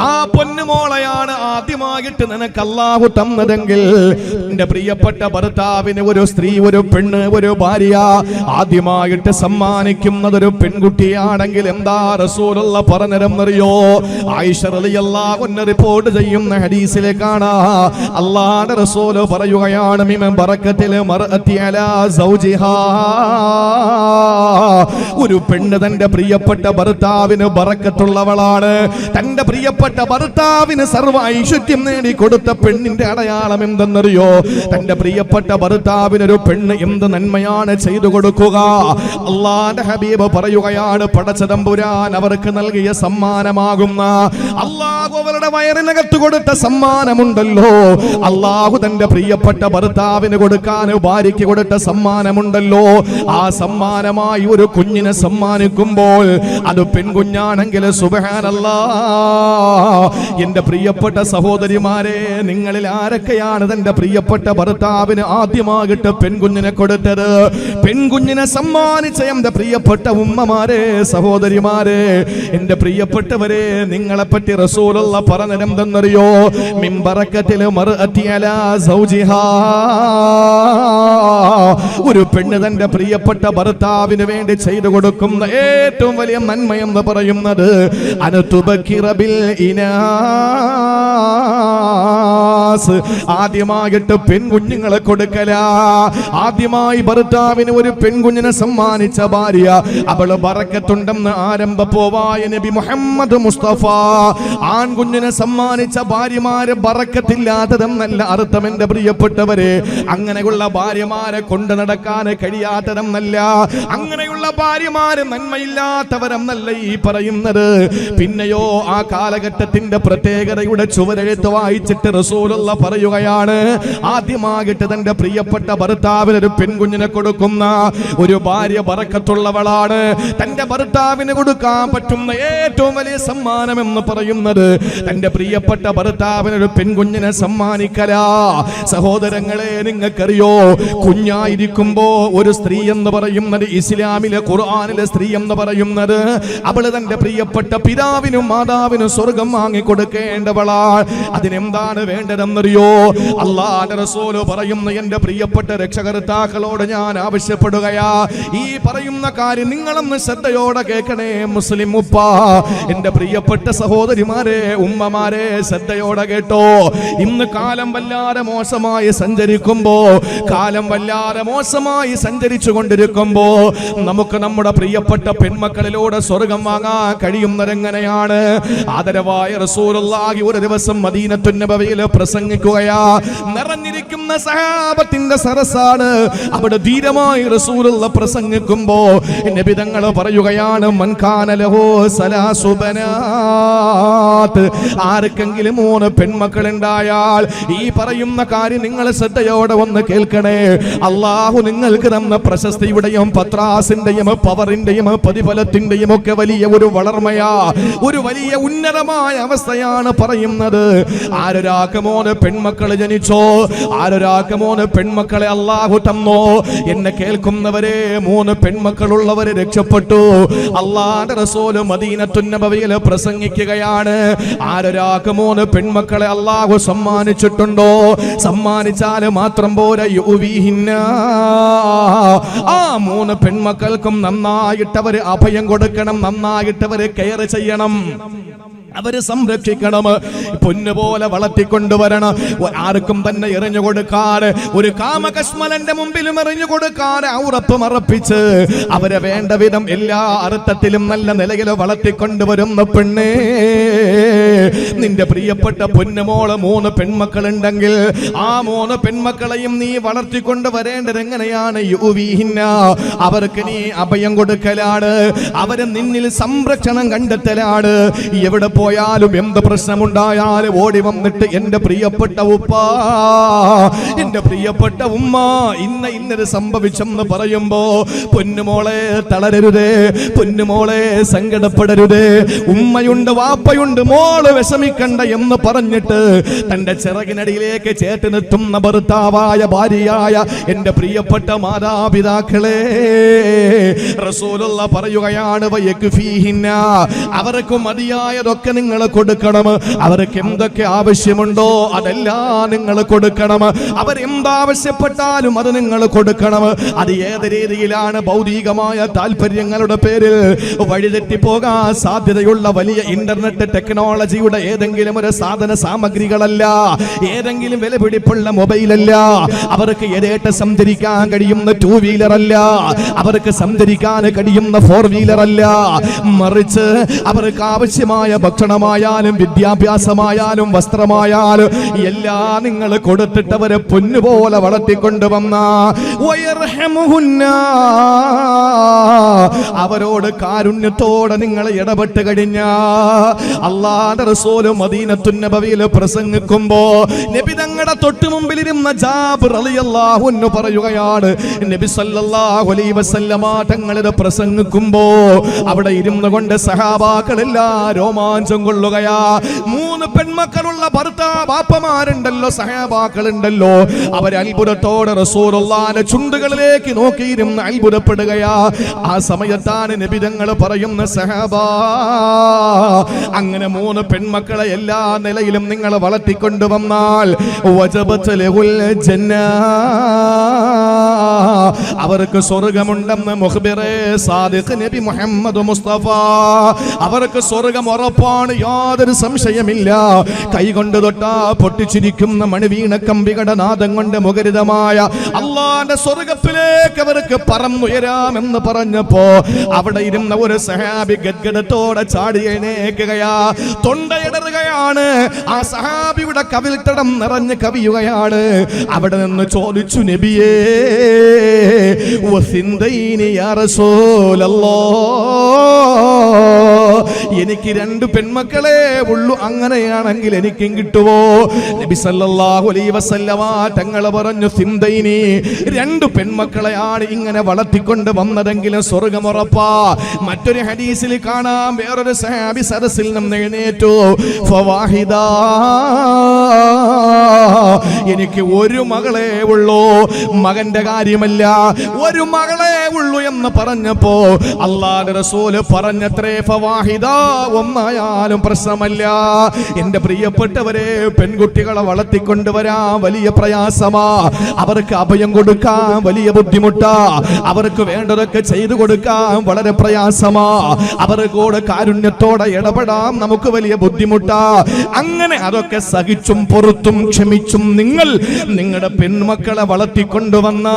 ആ പൊന്നുമോളെയാണ് ആദ്യമായിട്ട് നിനക്ക് അല്ലാഹു തന്നതെങ്കിൽ എന്റെ പ്രിയപ്പെട്ട ഭർത്താവിന് ഒരു സ്ത്രീ, ഒരു പെണ്ണ്, ഒരു ഭാര്യ ആദ്യമായിട്ട് സമ്മാനിക്കുന്നതൊരു പെൺകുട്ടിയാണെങ്കിൽ എന്താ റസൂലുള്ള പറഞ്ഞതെന്നറിയോ? ആയിഷ റളിയല്ലാഹു അൻഹ റിപ്പോർട്ട് ചെയ്യുന്ന ഹദീസിലെ കാണാ അല്ലാഹുവിന്റെ റസൂല് പറയുകയാണ്, മിൻ ബറക്കത്തിൽ മർഅത്തി അലാ സൗജിഹാ, ഒരു പെണ്ണ് തന്റെ പ്രിയപ്പെട്ട ഭർത്താവിന് ബറക്കത്തുള്ളവളാണ്. തന്റെ പ്രിയപ്പെട്ട ഭർത്താവിന് സർവ്വ ഐശ്വര്യം നേടിക്കൊടുത്ത പെണ്ണിന്റെ അടയാളം എന്തെന്നറിയോ? തന്റെ പ്രിയപ്പെട്ട ഭർത്താവിനൊരു പെണ്ണ് എന്ത് നന്മയാണ് ചെയ്തു കൊടുക്കുക? അല്ലാഹുവിന്റെ ഹബീബ് പറയുകയാണ്, പടച്ചതമ്പുരാൻ അവർക്ക് നൽകിയ സമ്മാനമാകുന്ന, അല്ലാഹു അവരുടെ വയറിനകത്ത് കൊടുത്ത സമ്മാനമുണ്ടല്ലോ, അല്ലാഹു തന്റെ പ്രിയപ്പെട്ട ഭർത്താവിന് കൊടുക്കാൻ ഭാര്യയ്ക്ക് കൊടുത്ത സമ്മാനമുണ്ടല്ലോ, ആ സമ്മാനമായി ഒരു കുഞ്ഞിനെ സമ്മാനിക്കുമ്പോൾ അത് പെൺകുഞ്ഞാണെങ്കിൽ സുബ്ഹാനല്ലാഹ്. എന്റെ പ്രിയപ്പെട്ട സഹോദരിമാരെ, നിങ്ങളിൽ ആരൊക്കെയാണ് തന്റെ പ്രിയപ്പെട്ട ഭർത്താവിന് ആദ്യമായിട്ട് പെൺകുഞ്ഞിനെ കൊടുത്തത്? പെൺകുഞ്ഞിനെ സമ്മാനിച്ച എന്റെ പ്രിയപ്പെട്ട ഉമ്മമാരെ, സഹോദരിമാരെ, എന്റെ പ്രിയപ്പെട്ടവരെ, നിങ്ങളെ പറ്റി റസൂലുള്ള പറഞ്ഞതെന്തെന്നറിയോ? മിൻ ബറക്കത്തിൽ മർഅത്തി അലാ സൗജിഹാ, ഒരു പെണ്ണ് തന്റെ പ്രിയപ്പെട്ട ഭർത്താവിന് വേണ്ടി ചെയ്തു കൊടുക്കുന്ന ഏറ്റവും വലിയ നന്മ എന്ന് പറയുന്നത് അനതുബക്കിറബിൽ ഇനാസ്, ആദ്യമായിട്ട് പെൺകുഞ്ഞുങ്ങളെ കൊടുക്കല. ആദ്യമായി ഭർത്താവിന് ഒരു പെൺകുഞ്ഞിനെ സമ്മാനിച്ച ഭാര്യ, അവള് ബറക്കത്തുണ്ടെന്ന് ആരംഭ പോവായ നബി മുഹമ്മദ് മുസ്തഫ. ആൺകുഞ്ഞിനെ സമ്മാനിച്ച ഭാര്യമാര് ബറക്കത്തില്ലാത്തതെന്നല്ല അർത്ഥം എന്റെ പ്രിയപ്പെട്ടവരെ. അങ്ങനെയുള്ള ഭാര്യമാരെ കൊണ്ടു നടക്കാൻ കഴിയാത്തതെന്നല്ല, അങ്ങനെയുള്ള ഭാര്യമാര് നന്മയില്ലാത്തവരെന്നല്ല ഈ പറയുന്നത്. പിന്നെയോ ആ കാലഘട്ടത്തിന്റെ പ്രത്യേകതയുടെ ചുവരെഴുത്ത് വായിച്ചിട്ട് റസൂലുള്ള പറയുകയാണ്, ആദ്യമായിട്ട് തന്റെ പ്രിയപ്പെട്ട ഭർത്താവിന് ഒരു പെൺകുഞ്ഞിനെ കൊടുക്കുന്ന ഒരു ഭാര്യ ബറക്കത്തുള്ളവളാണ്. തന്റെ ഭർത്താവിന് കൊടുക്കാൻ പറ്റുന്ന ഏറ്റവും വലിയ സമ്മാനം എന്ന് പറയുന്നത് തന്റെ പ്രിയപ്പെട്ട ഭർത്താവിന് ഒരു പെൺകുഞ്ഞിനെ സമ്മാനിക്കലാ. സഹോദരങ്ങളെ, നിങ്ങൾക്കറിയോ, കുഞ്ഞായിരിക്കുമ്പോ ഒരു സ്ത്രീ എന്ന് പറയുന്നത്, ഇസ്ലാമിലെ ഖുർആനിലെ സ്ത്രീ എന്ന് പറയുന്നത്, അവള് തന്റെ പ്രിയപ്പെട്ട പിതാവിനും മാതാവിനും സ്വർഗം വാങ്ങിക്കൊടുക്കേണ്ടവളാ. അതിനെന്താണ് വേണ്ടതെന്നറിയോ? അല്ലാഹുവിന്റെ റസൂല് പറയുന്ന എന്റെ പ്രിയപ്പെട്ട രക്ഷകർത്താക്കളോട് ഞാൻ ആവശ്യപ്പെടുകയാ, ഈ പറയുന്ന കാര്യം നിങ്ങളൊന്ന് ശ്രദ്ധയോടെ കേൾക്കണേ. മുസ്ലിം ഉപ്പ, എന്റെ പ്രിയപ്പെട്ട സഹോദരിമാരെ, ഉമ്മമാരെ, ശ്രദ്ധയോടെ കേട്ടോ. ഇന്ന് കാലം വല്ലാതെ മോശമായി സഞ്ചരിച്ചു കൊണ്ടിരിക്കുമ്പോ നമുക്ക് നമ്മുടെ പ്രിയപ്പെട്ട പെൺമക്കളിലൂടെ സ്വർഗം വാങ്ങാൻ കഴിയുന്നതെങ്ങനെയാണ്? ആദരവായ റസൂലുള്ളാഹി ഒരു ദിവസം മദീനത്തുൻ നബവിയിൽ പ്രസംഗിക്കുകയാ. നിറഞ്ഞിരിക്കുന്ന സഹാബത്തിന്റെ സരസാണ്. അവിടെ ധീരമായി റസൂലുള്ള പ്രസംഗിക്കുമ്പോ നബി തങ്ങൾ പറയുകയാണ്, മൻ കാന ലഹു സലാസു ബനാത്ത്, ആർക്കെങ്കിലും 3 പെൺമക്കൾ ഉണ്ടായാൽ, ഈ പറയുന്ന കാര്യം നിങ്ങൾ ശ്രദ്ധയോടെ ഒന്ന് കേൾക്കണേ. അല്ലാഹു നിങ്ങൾക്ക് തന്ന പ്രശസ്തിയുടെയും പത്രാസിന്റെയും പവറിന്റെയും പ്രതിഫലത്തിന്റെയും ഒക്കെ വലിയ ഒരു വളർമയാ, ഒരു വലിയ ഉന്നതമായ അവസ്ഥയാണ് പറയുന്നത്. ആരൊരാൾക്ക് 3 പെൺമക്കൾ ജനിച്ചോ, ആരൊരാൾക്ക് 3 പെൺമക്കളെ അല്ലാഹു തന്നോ, എന്നെ കേൾക്കുന്നവരെ, 3 പെൺമക്കളുള്ളവരെ രക്ഷപ്പെട്ടു. അല്ലാഹുവിന്റെ റസൂല് മദീനത്തുൻ നബവിയിൽ പ്രസംഗിക്കുകയാണ്, ആരൊരാൾക്ക് 3 പെൺമക്കളെ അല്ലാഹു സമ്മാനിച്ചിട്ടുണ്ടോ, സമ്മാനിച്ചാൽ മാത്രം പോരാ, യുവിഹിന്ന, ആ 3 പെൺമക്കൾക്കും നന്നായിട്ട് അവര് അഭയം കൊടുക്കണം, നന്നായിട്ട് അവര് കെയർ ചെയ്യണം. അവര് സംരക്ഷിക്കണം, പൊന്നുപോലെ വളർത്തിക്കൊണ്ടുവരണം. ആർക്കും തന്നെ എറിഞ്ഞു കൊടുക്കാറ്, ഒരു കാമകശ്മലന്റെ മുമ്പിലും എറിഞ്ഞു കൊടുക്കാറ് ഔറപ്പ് മറപ്പിച്ച് അവരെ വേണ്ട വിധം എല്ലാ അർത്ഥത്തിലും നല്ല നിലയിൽ വളർത്തിക്കൊണ്ടുവരുന്ന പെണ്ണേ, നിന്റെ പ്രിയപ്പെട്ട പൊന്നുമോള് 3 പെൺമക്കളുണ്ടെങ്കിൽ ആ 3 പെൺമക്കളെയും നീ വളർത്തിക്കൊണ്ട് വരേണ്ടത് എങ്ങനെയാണ്? യുവീഹിന്ന, അവർക്ക് നീ അഭയം കൊടുക്കലാണ്, അവരെ നിന്നിൽ സംരക്ഷണം കണ്ടെത്തലാണ്. എവിടെ പോയാലും എന്ത് പ്രശ്നമുണ്ടായാലും ഓടി വന്നിട്ട് എന്റെ പ്രിയപ്പെട്ട ഉപ്പ, എന്റെ പ്രിയപ്പെട്ട ഉമ്മ ഇന്നത് സംഭവിച്ചെന്ന് പറയുമ്പോ പൊന്നുമോളെ തളരരുതേ, പൊന്നുമോളെ സങ്കടപ്പെടരുതേ, ഉമ്മയുണ്ട് വാപ്പയുണ്ട്, മോള് വിഷമിക്കണ്ട എന്ന് പറഞ്ഞിട്ട് തന്റെ ചിറകിനടിയിലേക്ക് ചേർത്ത് നിർത്തുന്ന ഭർത്താവായ ഭാര്യയായ എന്റെ പ്രിയപ്പെട്ട മാതാപിതാക്കളെ, റസൂലുള്ള പറയുകയാണ് വയക്ഫീഹിന്ന, അവർക്ക് മതിയായതൊക്കെ നിങ്ങൾ കൊടുക്കണം, അവർക്ക് എന്തൊക്കെ ആവശ്യമുണ്ടോ അതെല്ലാം നിങ്ങൾ കൊടുക്കണം, അവരെന്താവശ്യപ്പെട്ടാലും അത് നിങ്ങൾ കൊടുക്കണം. അത് ഏത് രീതിയിലാണ്? ഭൗതികമായ താല്പര്യങ്ങളുടെ പേരിൽ വഴിതെറ്റി പോകാൻ സാധ്യതയുള്ള വലിയ ഇന്റർനെറ്റ് ടെക്നോളജിയുടെ ഏതെങ്കിലും ഒരു സാധന സാമഗ്രികളല്ല, ഏതെങ്കിലും വിലപിടിപ്പുള്ള മൊബൈലല്ല, അവർക്ക് യഥേട്ട് സഞ്ചരിക്കാൻ കഴിയുന്ന 2 വീലർ അല്ല, അവർക്ക് സഞ്ചരിക്കാൻ കഴിയുന്ന 4 വീലർ അല്ല, മറിച്ച് അവർക്ക് ആവശ്യമായ ഭക്ഷണമായാലും വിദ്യാഭ്യാസമായാലും വസ്ത്രമായാലും എല്ലാം നിങ്ങൾ കൊടുത്തിട്ട് അവരെ പൊന്നുപോലെ വളർത്തിക്കൊണ്ടുവന്ന അവരോട് കാരുണ്യത്തോടെ നിങ്ങൾ ഇടപെട്ട് കഴിഞ്ഞ അല്ലാഹുവിന്റെ റസൂൽ മദീനത്തുൻ നബവിയിൽ പ്രസംഗിക്കുമ്പോ നബി തങ്ങളുടെ തൊട്ടു മുമ്പിലിരുന്ന ജാബിർ റളിയല്ലാഹു അൻഹു പറയുകയാണ്, നബി സല്ലല്ലാഹു അലൈഹി വസല്ലമ തങ്ങളുടെ പ്രസംഗിക്കുമ്പോ അവിടെ ഇരുന്നു കൊണ്ട് സഹാബാക്കളെല്ലാം രോമാഞ്ചം കൊള്ളുകയാ. 3 പെൺമക്കളുള്ള ബാപ്പമാരുണ്ടല്ലോ, സഹാബാക്കളുണ്ടല്ലോ, അവർ അത്ഭുതത്തോടെ റസൂലുള്ളാഹിന്റെ ചുണ്ടുകളിലേക്ക് നോക്കിയിരുന്ന് അത്ഭുതപ്പെടുകയാ. ആ സമയത്താണ് നബി തങ്ങൾ പറയുന്ന, സഹാബാ, അങ്ങനെ 3 പെൺമക്കളെ എല്ലാ നിലയിലും നിങ്ങൾ വളർത്തിക്കൊണ്ടുവന്നാൽ വജബത്ത് ലഹുൽ ജന്ന, അവർക്ക് സ്വർഗമുണ്ടെന്ന് മുഖ്ബിറെ സാദിഖ് നബി മുഹമ്മദ് മുസ്തഫ, അവർക്ക് സ്വർഗം ഉറപ്പാണ്, യാതൊരു സംശയമില്ല. കൈകൊണ്ട് തൊട്ടാ പൊട്ടിച്ചിരിക്കുന്ന മണിവീണ കമ്പികളുടെ നാദം കൊണ്ട് മുഖരിതമായ അള്ളാന്റെ സ്വർഗത്തിലേക്ക് അവർക്ക് പറന്നുയരാമെന്ന് പറഞ്ഞപ്പോ അവിടെ ഇരുന്ന ഒരു സഹാബി ഗദ്ഗദത്തോടെ ചാടി എഴുന്നേൽക്കുകയാ, തൊണ്ടയിടറുകയാണ്. ആ സഹാബിയുടെ കവിൾത്തടം നിറഞ്ഞ് കവിയുകയാണ്. അവിടെ നിന്ന് ചോദിച്ചു, നബിയേ വസിന്ദൈനി യാ റസൂലല്ലാഹ്, എനിക്ക് 2 പെൺമക്കളെ ഉള്ളൂ, അങ്ങനെയാണെങ്കിൽ എനിക്കും കിട്ടുവോ? നബി സല്ലല്ലാഹു അലൈഹി വസല്ലമ തങ്ങൾ പറഞ്ഞു, സിന്ദൈനി, 2 പെൺമക്കളെയാണ് ഇങ്ങനെ വളർത്തിക്കൊണ്ട് വന്നതെങ്കിലും സ്വർഗ്ഗം ഉറപ്പാ. മറ്റൊരു ഹദീസിൽ കാണാം, വേറൊരു സഹാബി സദസ്സിൽ നിന്ന് എഴുന്നേറ്റു, ഫവാഹിദാ, എനിക്ക് 1 മകളെ ഉള്ളൂ, മകന്റെ കാര്യമല്ല, 1 മകളെ ഉള്ളൂ എന്ന് പറഞ്ഞപ്പോ അല്ലാഹുവിന്റെ റസൂൽ പറഞ്ഞത്രേ, ഫവാഹിദാ, ഒന്നായാലും പ്രശ്നമല്ല. എന്റെ പ്രിയപ്പെട്ടവരെ, പെൺകുട്ടികളെ വളർത്തിക്കൊണ്ടുവരാൻ വലിയ പ്രയാസമാ, അവർക്ക് അഭയം കൊടുക്കാൻ വലിയ ബുദ്ധിമുട്ടാ, അവർക്ക് വേണ്ടതൊക്കെ ചെയ്തു കൊടുക്കാൻ വളരെ പ്രയാസമാ, അവരോട് കാരുണ്യത്തോടെ ഇടപെടാൻ നമുക്ക് വലിയ ബുദ്ധിമുട്ടാ. അങ്ങനെ അതൊക്കെ സഹിച്ചും പൊറുത്തും ക്ഷമിച്ചും നിങ്ങൾ നിങ്ങളുടെ പെൺമക്കളെ വളർത്തിക്കൊണ്ടുവന്ന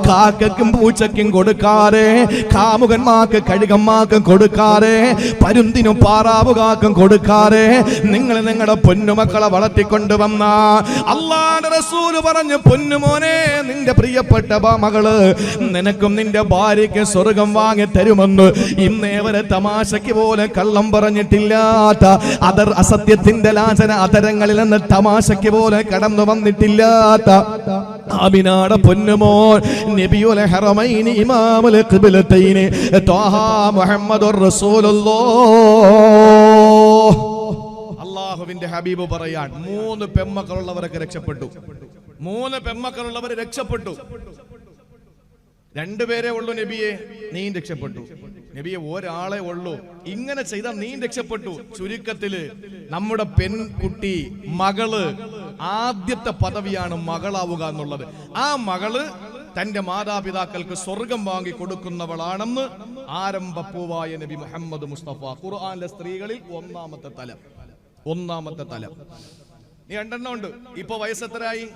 കാക്കയ്ക്കും പൂച്ചയ്ക്കും കൊടുക്കാതെ, കാമുകന്മാർക്ക് കഴുകന്മാർക്കും കൊടുക്കാതെ, പരുന്തിനും പാറാവുകാർക്കും കൊടുക്കാതെ നിങ്ങൾ നിങ്ങളുടെ പൊന്നുമക്കളെ വളർത്തിക്കൊണ്ടുവന്ന അല്ലാഹുവിന്റെ റസൂൽ പറഞ്ഞു, പൊന്നുമോനെ, നിന്റെ പ്രിയപ്പെട്ട മകള് നിനക്കും നിന്റെ ഭാര്യയ്ക്ക് സ്വർഗം വാങ്ങി തരുമെന്ന് ഇന്നേ വരെ തമാശയ്ക്ക് പോലെ കള്ളം പറഞ്ഞിട്ടില്ലാത്ത, അസത്യത്തിന്റെ ലാഞ്ചന അതരങ്ങളിൽ നിന്ന് തമാശയ്ക്ക് പോലെ കടന്നു വന്നിട്ടില്ലാത്ത ആമിനാടെ പൊന്നുമോൻ നബിയുൽ ഹറമൈനി ഇമാമുൽ ഖിബ്ലതൈനി ത്വാഹ മുഹമ്മദുർ റസൂലുള്ളാഹ്. അല്ലാഹുവിന്റെ ഹബീബ് പറയാൻ, 3 പെൺമക്കളുള്ളവരൊക്കെ രക്ഷപ്പെട്ടു. 3 പെൺമക്കളുള്ളവർ രക്ഷപ്പെട്ടു. 2 പേരെ ഉള്ളൂ നബിയെ, നീ രക്ഷപ്പെട്ടു. നബിയെ, ഒരാളെ ഉള്ളൂ, ഇങ്ങനെ ചെയ്താൽ നീ രക്ഷപ്പെട്ടു. ചുരുക്കത്തില് നമ്മുടെ പെൺകുട്ടി മകള് ആദ്യത്തെ പദവിയാണ് മകളാവുക എന്നുള്ളത്. ആ മകള് തന്റെ മാതാപിതാക്കൾക്ക് സ്വർഗം വാങ്ങി കൊടുക്കുന്നവളാണെന്ന് ആരംഭപ്പൂവായ നബി മുഹമ്മദ് മുസ്തഫ. ഖുർആനിലെ സ്ത്രീകളിൽ ഒന്നാമത്തെ തലം. നീ 2 ഉണ്ട്. ഇപ്പൊ വയസ്സ് എത്രയായി?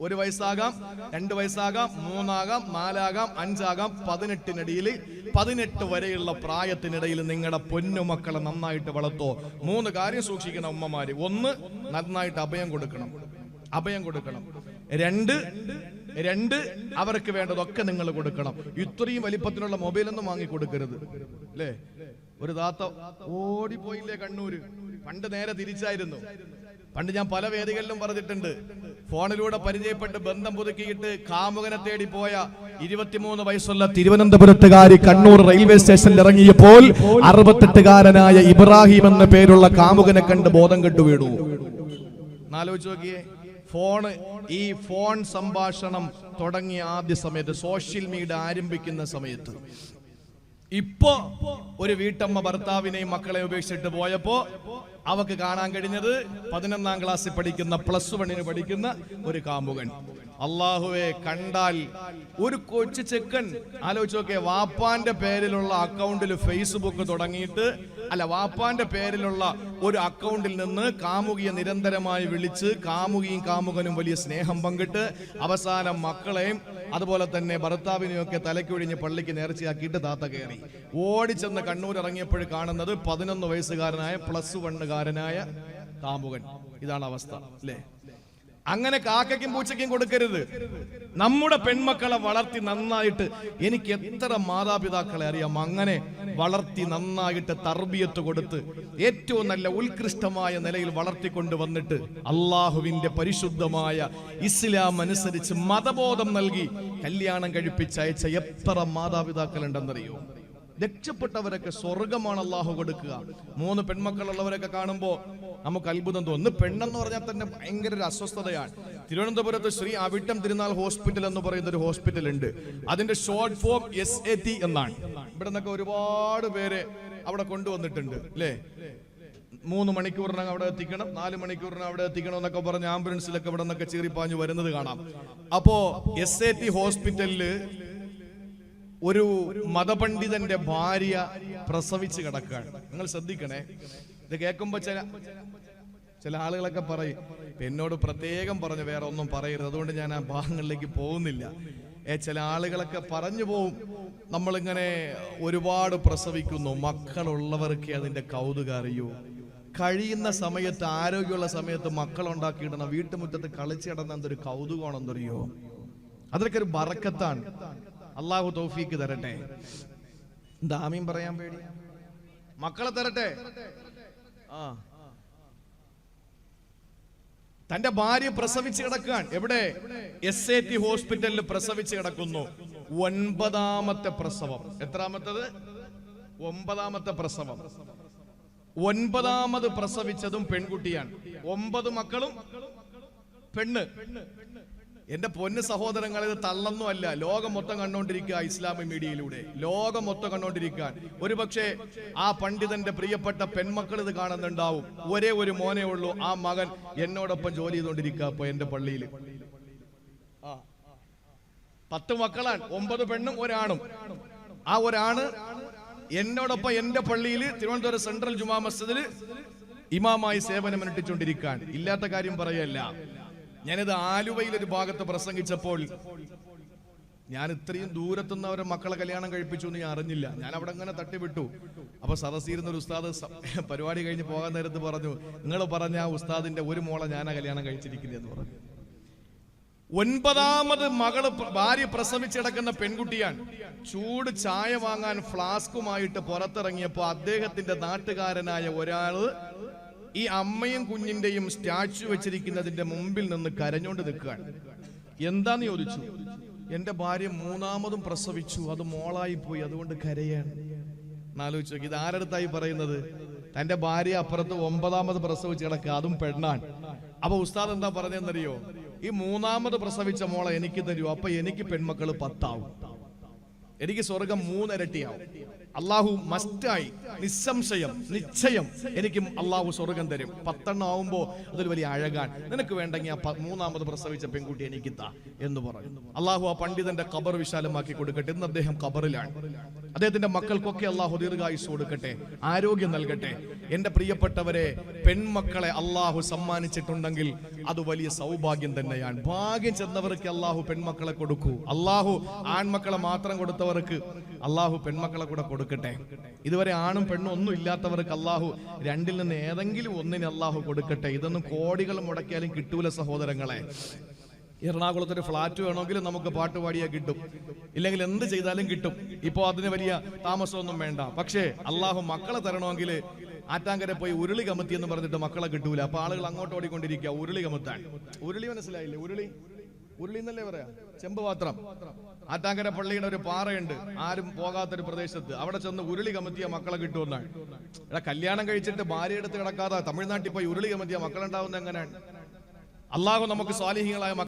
1 വയസ്സാകാം, 2 വയസ്സാകാം, 3 ആകാം, 4 ആകാം, 5 ആകാം. 18-നിടയിൽ 18 വരെയുള്ള പ്രായത്തിനിടയിൽ നിങ്ങളുടെ പൊന്നുമക്കളെ നന്നായിട്ട് വളർത്തോ. 3 കാര്യം സൂക്ഷിക്കണം ഉമ്മമാര്. 1, നന്നായിട്ട് അഭയം കൊടുക്കണം. 2 അവർക്ക് വേണ്ടതൊക്കെ നിങ്ങൾ കൊടുക്കണം. ഇത്രയും വലിപ്പത്തിലുള്ള മൊബൈലൊന്നും വാങ്ങി കൊടുക്കരുത് അല്ലേ. ഒരു താത്ത ഓടിപ്പോയില്ലേ കണ്ണൂര്. പണ്ട് നേരെ തിരിച്ചായിരുന്നു. പണ്ട് ഞാൻ പല വേദികളിലും പറഞ്ഞിട്ടുണ്ട്, ഫോണിലൂടെ പരിചയപ്പെട്ട് ബന്ധം പുതുക്കിയിട്ട് കാമുകനെ തേടി പോയ 23 വയസ്സുള്ള തിരുവനന്തപുരത്തുകാരി കണ്ണൂർ റെയിൽവേ സ്റ്റേഷനിൽ ഇറങ്ങിയപ്പോൾ 68-കാരനായ ഇബ്രാഹിം എന്ന പേരുള്ള കാമുകനെ കണ്ട് ബോധം കെട്ടു വീണു. ആലോചിച്ച് നോക്കിയേ. ഈ ഫോൺ സംഭാഷണം തുടങ്ങിയ ആദ്യ സമയത്ത്, സോഷ്യൽ മീഡിയ ആരംഭിക്കുന്ന സമയത്ത്, ഇപ്പോ ഒരു വീട്ടമ്മ ഭർത്താവിനെയും മക്കളെ ഉപേക്ഷിച്ചിട്ട് പോയപ്പോ അവക്ക് കാണാൻ കഴിഞ്ഞത് 11ാം ക്ലാസ്സിൽ പഠിക്കുന്ന, +1 പഠിക്കുന്ന ഒരു കാമുകൻ. അള്ളാഹുവെ, കണ്ടാൽ ഒരു കൊച്ചു ചെക്കൻ ആലോചിച്ച് നോക്കെ, വാപ്പാന്റെ പേരിലുള്ള അക്കൗണ്ടിൽ ഫേസ്ബുക്ക് തുടങ്ങിയിട്ട്, വാപ്പാന്റെ പേരിലുള്ള ഒരു അക്കൗണ്ടിൽ നിന്ന് കാമുകിയെ നിരന്തരമായി വിളിച്ച് കാമുകിയും കാമുകനും വലിയ സ്നേഹം പങ്കിട്ട് അവസാനം മക്കളെയും അതുപോലെ തന്നെ ഭർത്താവിനെയും ഒക്കെ തലക്കൊഴിഞ്ഞ് പള്ളിക്ക് നേർച്ചയാക്കിയിട്ട് താത്ത കയറി ഓടിച്ചെന്ന് കണ്ണൂർ ഇറങ്ങിയപ്പോൾ കാണുന്നത് 11 വയസ്സുകാരനായ +1കാരനായ കാമുകൻ. ഇതാണ് അവസ്ഥ അല്ലേ. അങ്ങനെ കാക്കയ്ക്കും പൂച്ചയ്ക്കും കൊടുക്കരുത്. നമ്മുടെ പെൺമക്കളെ വളർത്തി നന്നായിട്ട്, എനിക്ക് എത്ര മാതാപിതാക്കളെ അറിയാം അങ്ങനെ വളർത്തി നന്നായിട്ട് തർബിയത്ത് കൊടുത്ത് ഏറ്റവും നല്ല ഉത്കൃഷ്ടമായ നിലയിൽ വളർത്തിക്കൊണ്ട് വന്നിട്ട് അള്ളാഹുവിന്റെ പരിശുദ്ധമായ ഇസ്ലാം അനുസരിച്ച് മതബോധം നൽകി കല്യാണം കഴിപ്പിച്ചയച്ച എത്ര മാതാപിതാക്കൾ ഉണ്ടെന്നറിയോ. രക്ഷപ്പെട്ടവരൊക്കെ സ്വർഗമാണ് അള്ളാഹു കൊടുക്കുക. 3 പെൺമക്കളുള്ളവരൊക്കെ കാണുമ്പോൾ നമുക്ക് അത്ഭുതം തോന്നും. പെണ്ണെന്ന് പറഞ്ഞാൽ തന്നെ ഭയങ്കര ഒരു അസ്വസ്ഥതയാണ്. തിരുവനന്തപുരത്ത് ശ്രീ അവിട്ടം തിരുനാൾ ഹോസ്പിറ്റൽ എന്ന് പറയുന്ന ഒരു ഹോസ്പിറ്റൽ ഉണ്ട്. അതിന്റെ ഷോർട്ട് ഫോം SAT എന്നാണ്. ഇവിടെ നിന്നൊക്കെ ഒരുപാട് പേര് അവിടെ കൊണ്ടുവന്നിട്ടുണ്ട് അല്ലേ. 3 മണിക്കൂറിനകം അവിടെ എത്തിക്കണം, 4 മണിക്കൂറിനകം അവിടെ എത്തിക്കണം എന്നൊക്കെ പറഞ്ഞ് ആംബുലൻസിലൊക്കെ ഇവിടെ നിന്നൊക്കെ ചീറിപ്പാഞ്ഞു വരുന്നത് കാണാം. അപ്പോ SAT ഹോസ്പിറ്റലില് ഒരു മതപണ്ഡിതന്റെ ഭാര്യ പ്രസവിച്ച് കിടക്കുകയാണ്. നിങ്ങൾ ശ്രദ്ധിക്കണേ. ഇത് കേൾക്കുമ്പോ ചില ആളുകളൊക്കെ പറയും, എന്നോട് പ്രത്യേകം പറഞ്ഞു വേറെ ഒന്നും പറയരുത്, അതുകൊണ്ട് ഞാൻ ആ ഭാഗങ്ങളിലേക്ക് പോകുന്നില്ല. ചില ആളുകളൊക്കെ പറഞ്ഞു പോവും, നമ്മളിങ്ങനെ ഒരുപാട് പ്രസവിക്കുന്നു, മക്കളുള്ളവർക്ക് അതിന്റെ കൗതുകം അറിയൂ. കഴിയുന്ന സമയത്ത്, ആരോഗ്യമുള്ള സമയത്ത് മക്കളുണ്ടാക്കിയിടണം, വീട്ടുമുറ്റത്ത് കളിച്ചിടണം, എന്തൊരു കൗതുകമാണെന്നറിയോ. അതൊക്കെ ഒരു ബറക്കത്താണ്. അള്ളാഹു തൗഫീക്ക് തരട്ടെ. എന്താ ആമീൻ പറയാൻ പേടി? മക്കളെ തരട്ടെ. തന്റെ ഭാര്യ പ്രസവിച്ച് കിടക്കാൻ. എവിടെ? SAT ഹോസ്പിറ്റലിൽ പ്രസവിച്ച് കിടക്കുന്നു. 9ാമത്തെ പ്രസവം. എത്രാമത്തത്? 9ാമത്തെ പ്രസവം. 9ാമത് പ്രസവിച്ചതും പെൺകുട്ടിയാണ്. 9 മക്കളും പെണ്ണ്. എന്റെ പൊന്ന് സഹോദരങ്ങൾ, ഇത് തള്ളൊന്നും അല്ല. ലോകം മൊത്തം കണ്ടോണ്ടിരിക്കുക. ഇസ്ലാമിക് മീഡിയയിലൂടെ ലോകം മൊത്തം കണ്ടോണ്ടിരിക്കാൻ. ഒരുപക്ഷെ ആ പണ്ഡിതന്റെ പ്രിയപ്പെട്ട പെൺമക്കൾ ഇത് കാണുന്നുണ്ടാവും. ഒരേ ഒരു മോനേ ഉള്ളൂ. ആ മകൻ എന്നോടൊപ്പം ജോലി ചെയ്തുകൊണ്ടിരിക്കുക ഇപ്പൊ എന്റെ പള്ളിയിൽ. 10 മക്കളാണ്, 9 പെണ്ണും 1 ആണും. ആ 1 ആണ് എന്നോടൊപ്പം എന്റെ പള്ളിയിൽ തിരുവനന്തപുരം സെൻട്രൽ ജുമാ മസ്ജിദിൽ ഇമാമായി സേവനം അനുഷ്ഠിച്ചുകൊണ്ടിരിക്കാൻ. ഇല്ലാത്ത കാര്യം പറയല്ല. ഞാനിത് ആലുവയിൽ ഒരു ഭാഗത്ത് പ്രസംഗിച്ചപ്പോൾ ഞാൻ ഇത്രയും ദൂരത്തുനിന്ന് അവരെ മക്കളെ കല്യാണം കഴിപ്പിച്ചു എന്ന് ഞാൻ അറിഞ്ഞില്ല. ഞാൻ അവിടെ അങ്ങനെ തട്ടിവിട്ടു. അപ്പൊ സദസ്സിരുന്ന ഒരു ഉസ്താദ് പരിപാടി കഴിഞ്ഞ് പോകാൻ നേരത്ത് പറഞ്ഞു, നിങ്ങൾ പറഞ്ഞ ആ ഉസ്താദിന്റെ ഒരു മോളെ ഞാനാ കല്യാണം കഴിച്ചിരിക്കുന്നതെന്ന് പറഞ്ഞു. 9ാമത് ഭാര്യ പ്രസവിച്ചിടക്കുന്ന പെൺകുട്ടിയാണ്. ചൂട് ചായ വാങ്ങാൻ ഫ്ലാസ്കുമായിട്ട് പുറത്തിറങ്ങിയപ്പോ അദ്ദേഹത്തിന്റെ നാട്ടുകാരനായ ഒരാള് ഈ അമ്മയും കുഞ്ഞിന്റെയും സ്റ്റാച്ചു വെച്ചിരിക്കുന്നതിന്റെ മുമ്പിൽ നിന്ന് കരഞ്ഞോണ്ട് നിൽക്കുകയാണ്. എന്താന്ന് ചോദിച്ചു. എന്റെ ഭാര്യ 3ാമതും പ്രസവിച്ചു, അത് മോളായി പോയി, അതുകൊണ്ട് കരയാണ്. എന്നാലോചിച്ചു നോക്കി. ഇത് ആരടുത്തായി പറയുന്നത്? തന്റെ ഭാര്യ അപ്പുറത്ത് 9ാമത് പ്രസവിച്ച് കിടക്കുക, അതും പെണ്ണാണ്. അപ്പൊ ഉസ്താദ് എന്താ പറഞ്ഞെന്നറിയോ? ഈ 3ാമത് പ്രസവിച്ച മോളെ എനിക്ക് തരൂ, അപ്പൊ എനിക്ക് പെൺമക്കൾ 10 ആവും, എനിക്ക് സ്വർഗം 3 ഇരട്ടിയാവും. അള്ളാഹു മസ്റ്റായി, നിസ്സംശയം, നിശ്ചയം എനിക്ക് അള്ളാഹു സ്വർഗം തരും. 10 ആവുമ്പോ അതൊരു വലിയ അഴകാണ്. നിനക്ക് വേണ്ടെങ്കിൽ ആ 3ാമത് പ്രസവിച്ച പെൺകുട്ടി എനിക്ക് താ എന്ന് പറഞ്ഞു. അള്ളാഹു ആ പണ്ഡിതന്റെ ഖബർ വിശാലമാക്കി കൊടുക്കട്ടെ. ഇന്ന് അദ്ദേഹം ഖബറിലാണ്. അദ്ദേഹത്തിന്റെ മക്കൾക്കൊക്കെ അള്ളാഹു ദീർഘായുസ് കൊടുക്കട്ടെ, ആരോഗ്യം നൽകട്ടെ. എന്റെ പ്രിയപ്പെട്ടവരെ, പെൺമക്കളെ അള്ളാഹു സമ്മാനിച്ചിട്ടുണ്ടെങ്കിൽ അത് വലിയ സൗഭാഗ്യം തന്നെയാണ്. ഭാഗ്യം ചെന്നവർക്ക് അള്ളാഹു പെൺമക്കളെ കൊടുക്കൂ. അള്ളാഹു ആൺമക്കളെ മാത്രം കൊടുത്തവർക്ക് അള്ളാഹു പെൺമക്കളെ കൂടെ കൊടുക്കട്ടെ. ഇതുവരെ ആണും പെണ്ണും ഒന്നും ഇല്ലാത്തവർക്ക് അള്ളാഹു രണ്ടിൽ നിന്ന് ഏതെങ്കിലും ഒന്നിന് അള്ളാഹു കൊടുക്കട്ടെ. ഇതൊന്നും കോടികൾ മുടക്കിയാലും കിട്ടൂല സഹോദരങ്ങളെ. എറണാകുളത്തൊരു ഫ്ലാറ്റ് വേണമെങ്കിലും നമുക്ക് പാട്ട് പാടിയാൽ കിട്ടും, ഇല്ലെങ്കിൽ എന്ത് ചെയ്താലും കിട്ടും. ഇപ്പോൾ അതിന് വലിയ താമസമൊന്നും വേണ്ട. പക്ഷേ അള്ളാഹു മക്കളെ തരണമെങ്കിൽ ആറ്റാങ്കര പോയി ഉരുളി കമത്തി എന്ന് പറഞ്ഞിട്ട് മക്കളെ കിട്ടൂല. അപ്പൊ ആളുകൾ അങ്ങോട്ട് ഓടിക്കൊണ്ടിരിക്കുക ഉരുളി കമത്താൻ. ഉരുളി മനസ്സിലായില്ലേ? ഉരുളി എന്നല്ലേ പറയാ, ചെമ്പ് പാത്രം. ആറ്റാങ്കര പള്ളിയുടെ ഒരു പാറയുണ്ട്, ആരും പോകാത്തൊരു പ്രദേശത്ത്. അവിടെ ചെന്ന് ഉരുളി കമത്തിയ മക്കളെ കിട്ടുമെന്നാണ്. ഇവിടെ കല്യാണം കഴിച്ചിട്ട് ഭാര്യ എടുത്ത് കിടക്കാതെ തമിഴ്നാട്ടിൽ പോയി ഉരുളി കമത്തിയ മക്കളുണ്ടാവുന്ന എങ്ങനെയാണ്? അള്ളാഹു നമുക്ക് സ്വാലിഹീങ്ങളായ